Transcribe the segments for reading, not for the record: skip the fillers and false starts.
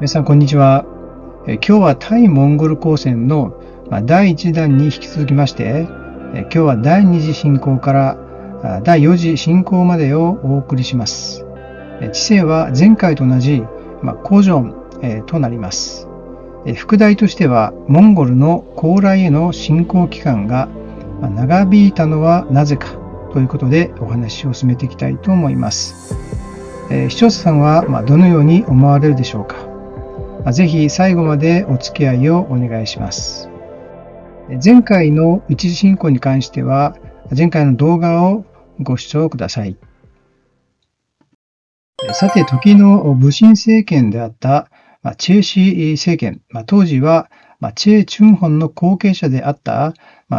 皆さん、こんにちは。今日は対モンゴル交戦の第1弾に引き続きまして、今日は第2次侵攻から第4次侵攻までをお送りします。地勢は前回と同じコジョンとなります。副題としては、モンゴルの高麗への侵攻期間が長引いたのはなぜかということでお話を進めていきたいと思います。視聴者さんはどのように思われるでしょうか。ぜひ最後までお付き合いをお願いします。前回の一次侵攻に関しては、前回の動画をご視聴ください。さて、時の武神政権であったチェ氏政権、当時はチェ・チュンホンの後継者であった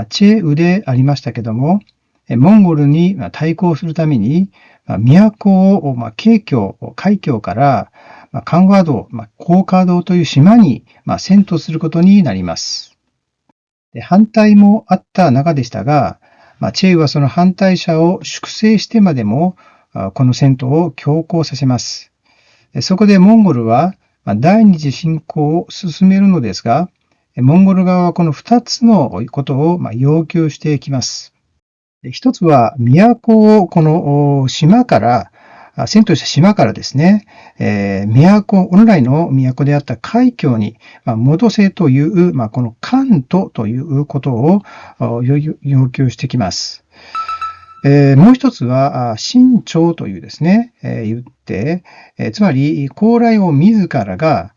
チェウでありましたけども、モンゴルに対抗するために、都を海峡からカンワ道、コーカ道という島に遷都することになります。反対もあった中でしたが、チェイはその反対者を粛清してまでも、この遷都を強行させます。そこでモンゴルは第二次侵攻を進めるのですが、モンゴル側はこの2つのことを要求してきます。一つは、都をこの島から、遷都した島からですね、本来の都であった海峡に戻せという、この関東ということを要求してきます。もう一つは、新朝というですね、言って、つまり、高麗王自らが、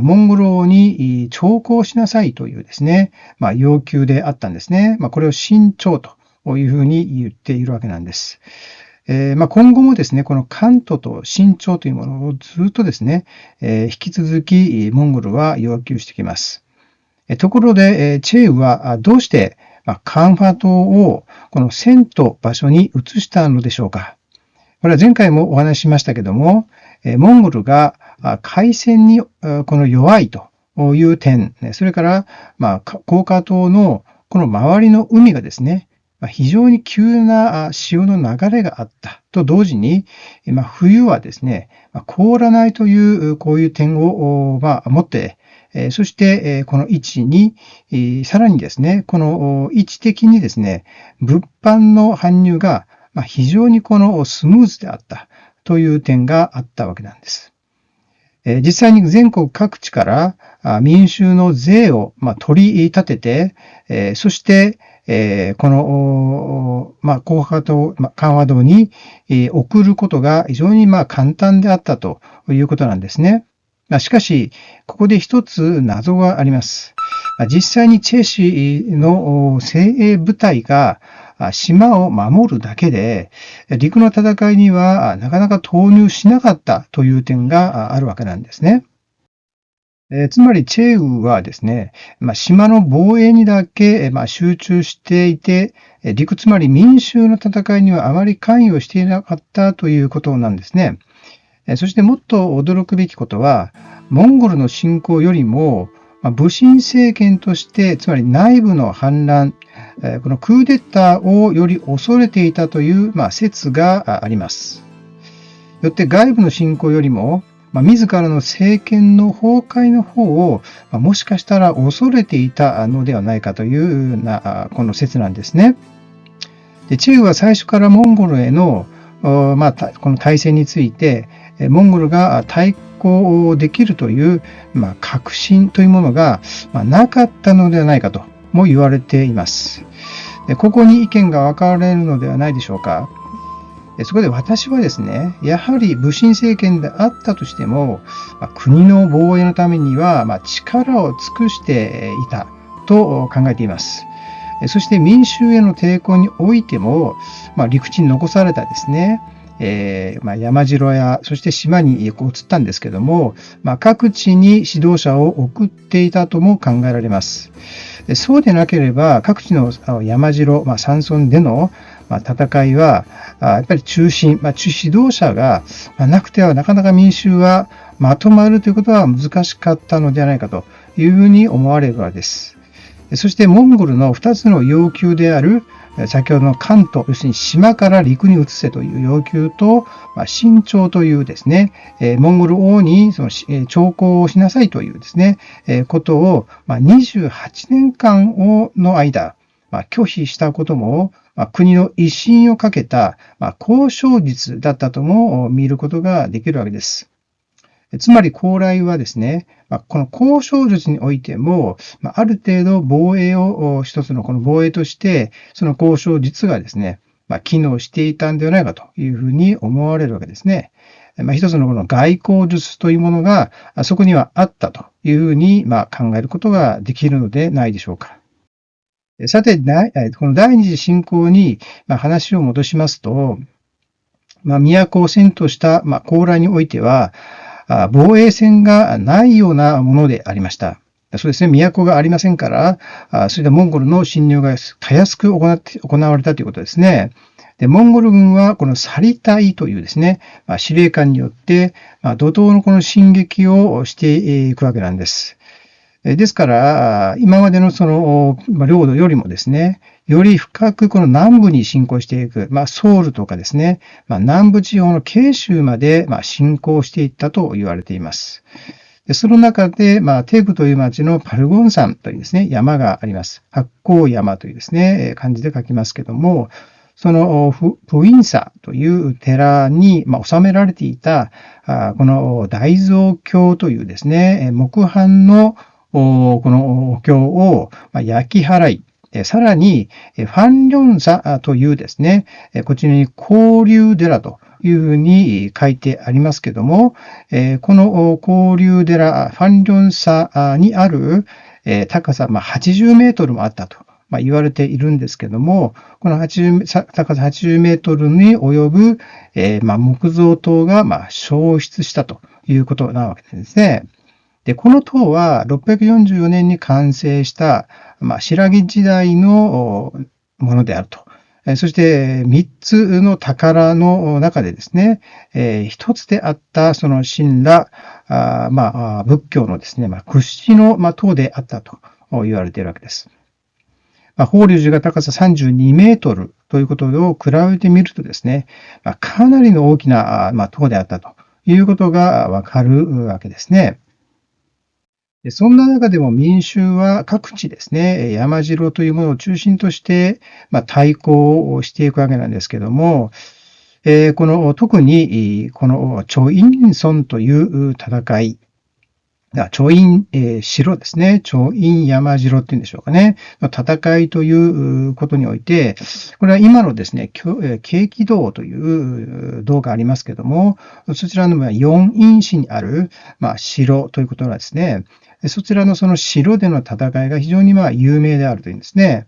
モンゴル王に朝貢しなさいというですね、要求であったんですね。これを新朝というふうに言っているわけなんです。今後もですね、この関東と新朝というものをずっとですね、引き続きモンゴルは要求してきます。ところで、チェイはどうしてカンファ島をこの遷都場所に移したのでしょうか。これは前回もお話ししましたけども、モンゴルが海戦にこの弱いという点、それからコーカ島のこの周りの海がですね、非常に急な潮の流れがあったと同時に、冬はですね、凍らないというこういう点を持って、そしてこの位置に、さらにですね、この位置的にですね、物販の搬入が非常にこのスムーズであったという点があったわけなんです。実際に全国各地から民衆の税を取り立てて、そしてこの、高波道、緩和道に送ることが非常に簡単であったということなんですね。しかし、ここで一つ謎があります。実際にチェ氏の精鋭部隊が島を守るだけで、陸の戦いにはなかなか投入しなかったという点があるわけなんですね。つまり、チェウはですね、島の防衛にだけ集中していて、陸、つまり民衆の戦いにはあまり関与していなかったということなんですね。そしてもっと驚くべきことは、モンゴルの侵攻よりも、武神政権として、つまり内部の反乱、このクーデターをより恐れていたという説があります。よって外部の侵攻よりも、自らの政権の崩壊の方を、もしかしたら恐れていたのではないかというこの説なんですね。で、チェウは最初からモンゴルへの、この体制について、モンゴルが対抗できるという、確信というものが、なかったのではないかとも言われています。で、ここに意見が分かれるのではないでしょうか。そこで私はですね、やはり武神政権であったとしても、国の防衛のためには力を尽くしていたと考えています。そして民衆への抵抗においても、陸地に残されたですね、山城や、そして島に移ったんですけども、各地に指導者を送っていたとも考えられます。そうでなければ、各地の山城、山村での戦いは、やっぱり中心、指導者がなくてはなかなか民衆はまとまるということは難しかったのではないかというふうに思われるわけです。そしてモンゴルの2つの要求である先ほどの関東、要するに島から陸に移せという要求と、清朝というですね、モンゴル王にその朝貢をしなさいというですね、ことを、28年間の間、拒否したことも、国の威信をかけた、交渉術だったとも見ることができるわけです。つまり、高麗はですね、この交渉術においても、ある程度防衛を、一つのこの防衛として、その交渉術がですね、機能していたんではないかというふうに思われるわけですね。一つのこの外交術というものが、そこにはあったというふうに、考えることができるのでないでしょうか。さて、この第二次侵攻に話を戻しますと、都を遷都した、高麗においては、防衛線がないようなものでありました。そうですね、都がありませんから、そういったモンゴルの侵入がたやすく行われたということですね。で、モンゴル軍はこのサリ隊というですね、司令官によって、怒涛のこの進撃をしていくわけなんです。ですから、今までのその領土よりもですね、より深くこの南部に侵攻していく、ソウルとかですね、南部地方の慶州まで侵攻していったと言われています。でその中で、テグという町のパルゴン山というですね、山があります。八甲山というですね、漢字で書きますけども、そのプインサという寺に収められていた、この大蔵経というですね、木版のこのお経を焼き払い、さらに、ファンリョンサというですね、こちらに交流寺というふうに書いてありますけども、この交流寺、ファンリョンサにある高さ80メートルもあったと言われているんですけども、この高さ80メートルに及ぶ木造塔が消失したということなわけですね。で、この塔は644年に完成した、新羅時代のものであると。そして、3つの宝の中でですね、1つであったその神羅、仏教のですね、屈指の塔であったと言われているわけです。法隆寺が高さ32メートルということを比べてみるとですね、かなりの大きな塔であったということがわかるわけですね。そんな中でも民衆は各地ですね、山城というものを中心として、対抗をしていくわけなんですけども、この特にこのチョインソンという戦い、チョイン、城ですね。チョイン山城っていうんでしょうかね。戦いということにおいて、これは今のですね、慶喜堂という堂がありますけども、そちらの四院市にある、城ということはですね、そちらのその城での戦いが非常に有名であるというんですね。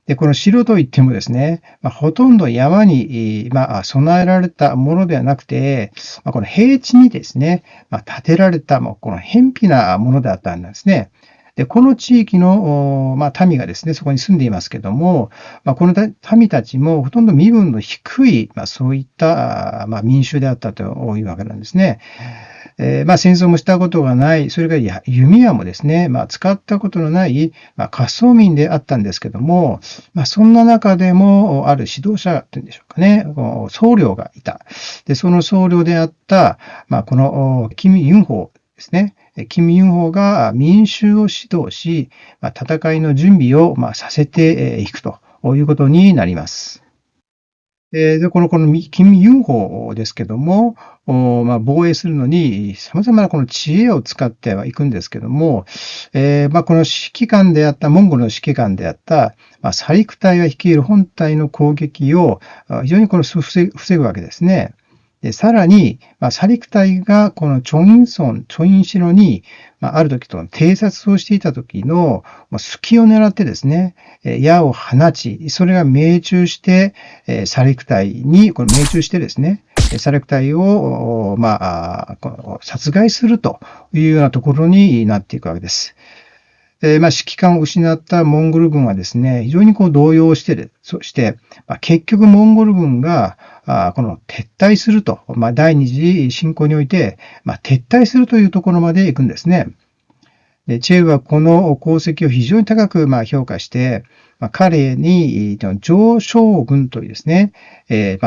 で、この城といってもですね、ほとんど山に、備えられたものではなくて、この平地にですね、建てられた、この偏僻なものだったんですね。で、この地域の、民がですね、そこに住んでいますけども、この民たちもほとんど身分の低い、そういった、民衆であったというわけなんですね。戦争もしたことがない、それから弓矢もですね、使ったことのない、滑走民であったんですけども、そんな中でも、ある指導者というんでしょうかね、僧侶がいた。で、その僧侶であった、この、キム・ユンホですね。キム・ユンホが民衆を指導し、戦いの準備をさせていくということになります。で、このキム・ユンホですけども、防衛するのに様々なこの知恵を使ってはいくんですけども、この指揮官であった、モンゴルの指揮官であった、サリク隊が率いる本隊の攻撃を非常に防ぐわけですね。で、さらに、サリク隊がこのチョイン城に、ある時と偵察をしていた時の隙を狙ってですね、矢を放ち、それが命中して、サリク隊に、この命中してですね、サリク隊を、殺害するというようなところになっていくわけです。指揮官を失ったモンゴル軍はですね、非常に動揺して、そして、結局モンゴル軍が、この撤退すると、第二次侵攻において、撤退するというところまで行くんですね。でチェウはこの功績を非常に高く評価して、彼に上将軍というですね、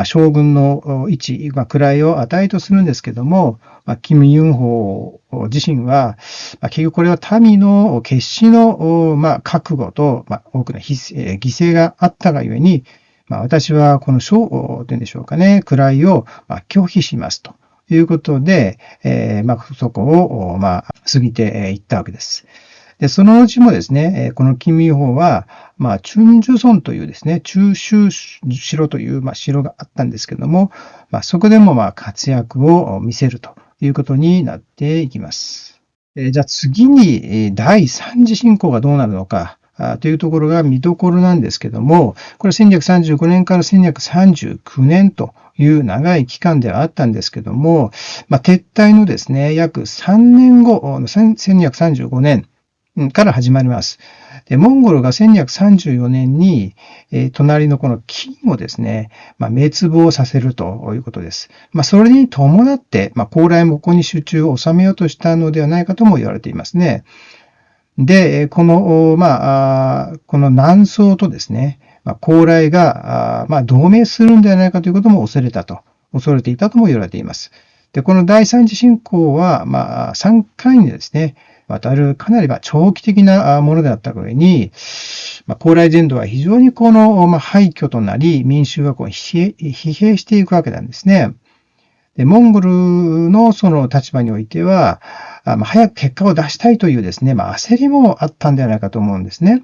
将軍の位置、位を与えとするんですけども、キム・ユンホ自身は、結局これは民の決死の、覚悟と、多くの犠牲があったがゆえに、私はこの将というんでしょうかね、位を拒否しますということで、そこを、過ぎていったわけです。で、そのうちもですね、このキム・イホは、チュンジュソンというですね、中州城という、城があったんですけども、そこでも活躍を見せるということになっていきます。じゃあ次に、第三次侵攻がどうなるのか、というところが見どころなんですけども、これ1235年から1239年という長い期間ではあったんですけども、撤退のですね、約3年後、1235年から始まります。で、モンゴルが1234年に、隣のこの金をですね、滅亡させるということです。それに伴って、高麗もここに集中を収めようとしたのではないかとも言われていますね。で、この南宋とですね、高麗が、同盟するんではないかということも恐れていたとも言われています。で、この第三次侵攻は、3回にですね、渡るかなり長期的なものであった上に、高麗全土は非常にこの廃墟となり、民衆が疲弊していくわけなんですね。で、モンゴルのその立場においては、早く結果を出したいというですね、焦りもあったんではないかと思うんですね。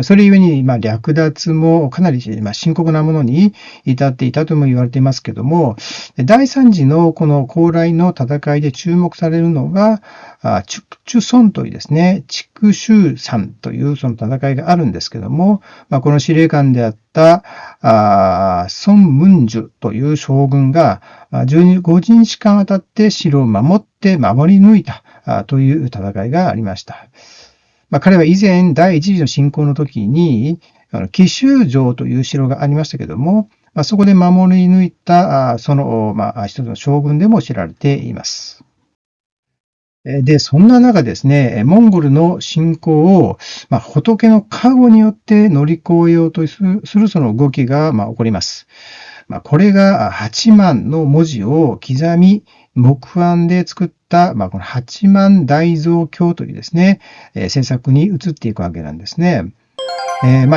それゆえに、略奪もかなり深刻なものに至っていたとも言われていますけども、第三次のこの高麗の戦いで注目されるのが、チュクチュソンというですね、筑州山というその戦いがあるんですけども、この司令官であった、孫文樹という将軍が、15日間あたって城を守り抜いたという戦いがありました。彼は以前、第一次の侵攻の時に、紀州城という城がありましたけども、そこで守り抜いた、その、一つの将軍でも知られています。で、そんな中ですね、モンゴルの侵攻を、仏の加護によって乗り越えようとするその動きが、起こります。これが8万の文字を刻み、木案で作った、この八幡大蔵経というですね、制作に移っていくわけなんですね。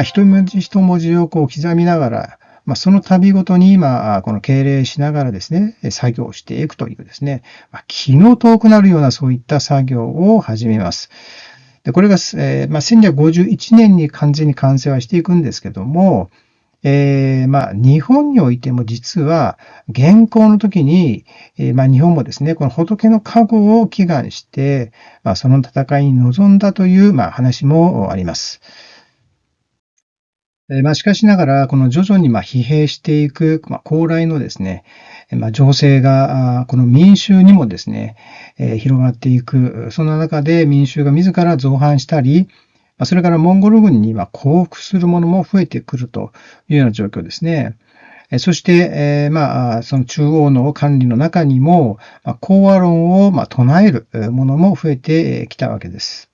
一文字一文字を刻みながら、その度ごとにこの敬礼しながらですね、作業をしていくというですね、気の遠くなるようなそういった作業を始めます。で、これが、1251年に完全に完成はしていくんですけども、日本においても実は、元寇の時に、日本もですね、この仏の加護を祈願して、その戦いに臨んだという、話もあります。しかしながら、この徐々に疲弊していく、高麗のですね、情勢が、この民衆にもですね、広がっていく。そんな中で民衆が自ら造反したり、それからモンゴル軍に降伏するものも増えてくるというような状況ですね。そして、その中央の管理の中にも、講和論を唱えるものも増えてきたわけです。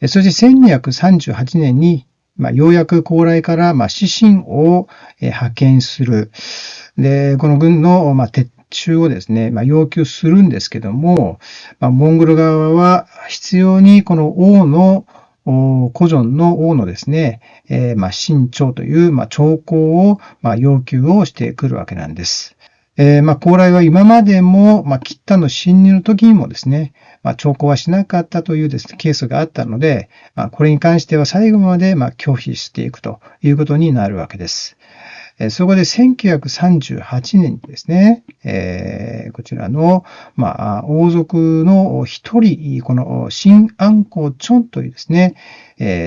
そして1238年に、ようやく高麗から指針を派遣する。で、この軍の撤収をですね、要求するんですけども、モンゴル側は必要にこの王の、古城の王のですね、新朝という朝貢を要求をしてくるわけなんです。高麗は今までも、吉田の侵入の時にもですね、朝貢はしなかったというですね、ケースがあったので、これに関しては最後まで拒否していくということになるわけです。そこで1938年にですね、こちらの、王族の一人、この新安光チョンというですね、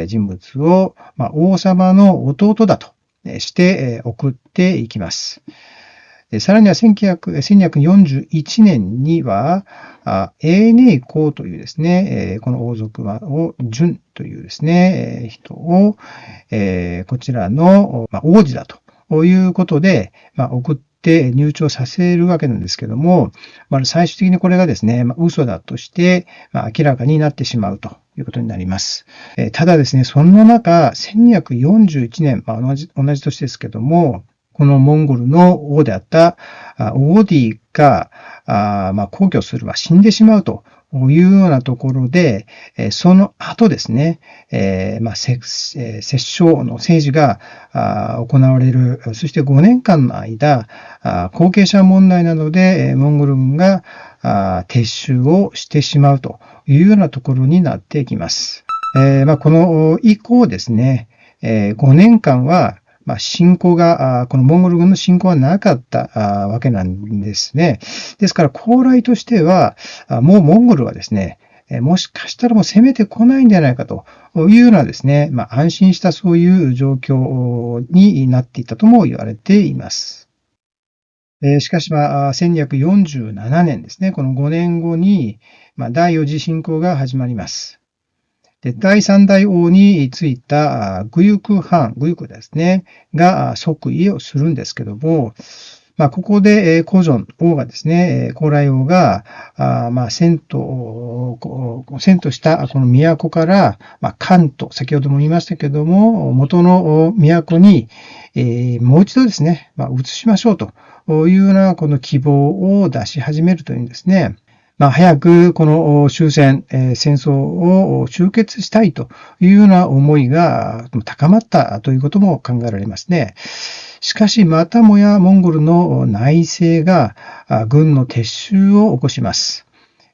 人物を、王様の弟だとして送っていきます。さらには1241年には、永寧公というですね、この王族を、順というですね、人を、こちらの王子だということで、送っって入庁させるわけなんですけども、最終的にこれがですね、嘘だとして、明らかになってしまうということになります。ただですね、そんな中、1241年、同じ年ですけども、このモンゴルの王であったオーディが皇居する、死んでしまうというようなところで、その後ですね、摂政の政治が行われる、そして5年間の間、後継者問題などでモンゴル軍が撤収をしてしまうというようなところになってきます。この以降ですね、5年間は侵攻が、このモンゴル軍の侵攻はなかったわけなんですね。ですから、高麗としては、もうモンゴルはですね、もしかしたらもう攻めてこないんじゃないかというようなですね、安心したそういう状況になっていたとも言われています。しかし、1247年ですね、この5年後に、第4次侵攻が始まります。で、第三代王についたグユクハン、グユクですね、が即位をするんですけども、ここで、コジョン王がですね、高麗王が、遷都したこの都から、関東、先ほども言いましたけども、元の都に、もう一度ですね、移しましょうというようなこの希望を出し始めるというんですね。早くこの終戦、戦争を終結したいというような思いが高まったということも考えられますね。しかし、またもやモンゴルの内政が軍の撤収を起こします。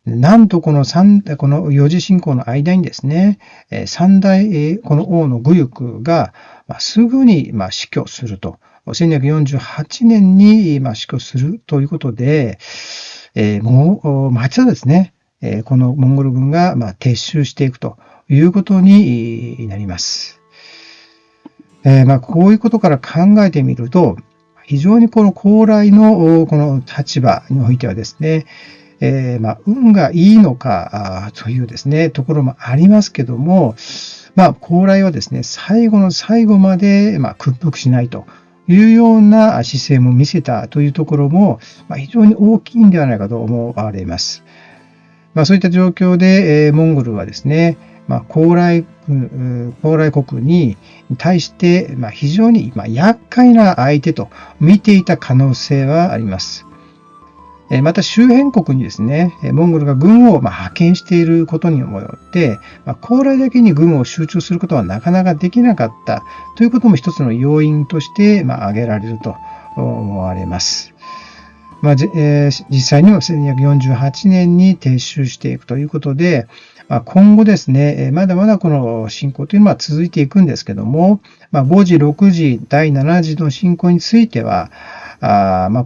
なんとこの4次侵攻の間にですね、三代、この王のグユクがすぐに死去すると。1248年に死去するということで、もう、町はですね、このモンゴル軍が撤収していくということになります。こういうことから考えてみると、非常にこの高麗のこの立場においてはですね、運がいいのかというですね、ところもありますけども、高麗はですね、最後の最後まで屈服しないというような姿勢も見せたというところも、非常に大きいんではないかと思われます。そういった状況で、モンゴルはですね、高麗国に対して、非常に厄介な相手と見ていた可能性はあります。また周辺国にですね、モンゴルが軍を派遣していることによって、高麗だけに軍を集中することはなかなかできなかったということも一つの要因として挙げられると思われます。実際には1248年に撤収していくということで、今後ですね、まだまだこの侵攻というのは続いていくんですけども、5時、6時、第7次の侵攻については、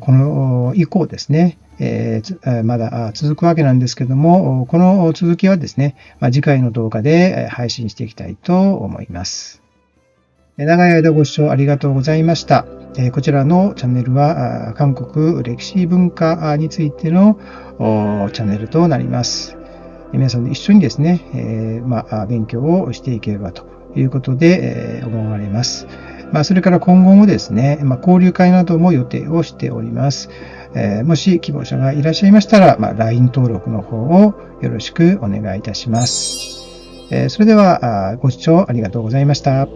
この以降ですね、まだ続くわけなんですけども、この続きはですね、次回の動画で配信していきたいと思います。長い間ご視聴ありがとうございました。こちらのチャンネルは韓国歴史文化についてのチャンネルとなります。皆さんで一緒にですね、勉強をしていければということで思われます。それから今後もですね、交流会なども予定をしております。もし希望者がいらっしゃいましたら、LINE 登録の方をよろしくお願いいたします。それではご視聴ありがとうございました。